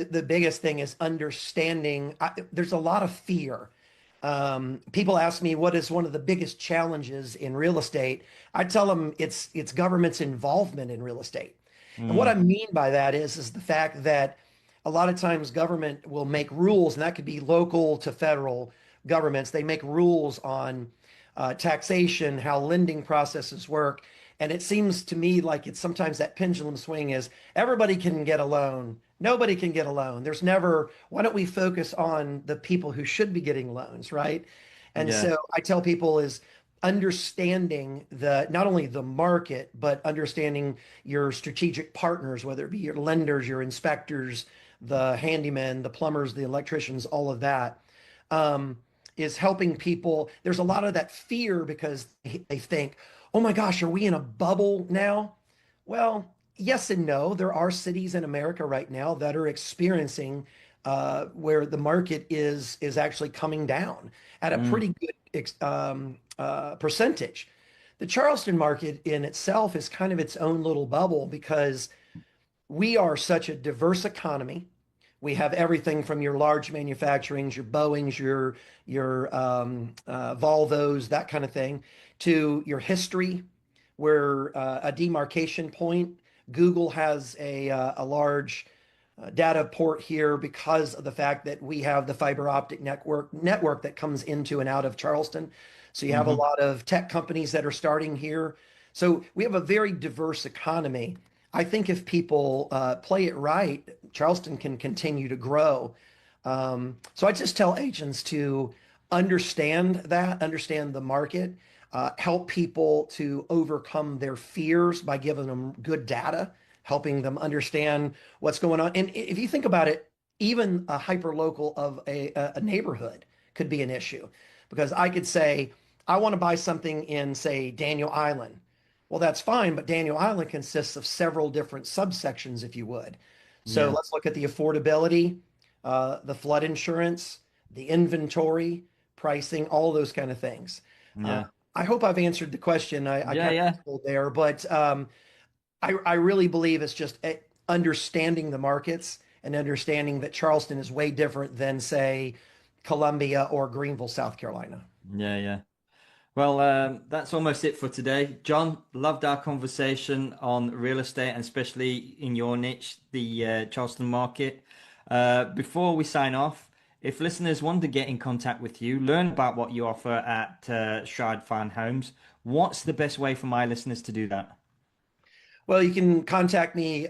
the biggest thing is understanding. There's a lot of fear. People ask me what is one of the biggest challenges in real estate. I tell them it's government's involvement in real estate. And what I Mm, mean by that is the fact that a lot of times government will make rules, and that could be local to federal governments. They make rules on taxation, how lending processes work. And it seems to me like it's sometimes that pendulum swing is everybody can get a loan. Nobody can get a loan. There's never, why don't we focus on the people who should be getting loans, right? And yeah. so I tell people is understanding the not only the market, but understanding your strategic partners, whether it be your lenders, your inspectors, the handymen, the plumbers, the electricians, all of that. Um, is helping people. There's a lot of that fear because they think, oh my gosh, are we in a bubble now? Well, yes and no. There are cities in America right now that are experiencing where the market is actually coming down at a Mm, pretty good percentage. The Charleston market in itself is kind of its own little bubble because we are such a diverse economy. We have everything from your large manufacturings, your Boeings, your Volvos, that kind of thing, to your history. We're a demarcation point. Google has a large data port here because of the fact that we have the fiber optic network that comes into and out of Charleston. So you have a hmm. lot of tech companies that are starting here. So we have a very diverse economy. I think if people play it right, Charleston can continue to grow. So I just tell agents to understand that, understand the market, help people to overcome their fears by giving them good data, helping them understand what's going on. And if you think about it, even a hyper local of a neighborhood could be an issue because I could say, I want to buy something in, say, Daniel Island. Well, that's fine, but Daniel Island consists of several different subsections, if you would. So Yeah. let's look at the affordability, the flood insurance, the inventory, pricing, all those kind of things. Uh, Yeah. I hope I've answered the question. I Yeah. kind of Yeah. rambled there, but I really believe it's just understanding the markets and understanding that Charleston is way different than, say, Columbia or Greenville, South Carolina. Yeah. Yeah. Well, that's almost it for today. John, loved our conversation on real estate and especially in your niche, the Charleston market. Before we sign off, if listeners want to get in contact with you, learn about what you offer at Stroud Farm Homes, what's the best way for my listeners to do that? Well, you can contact me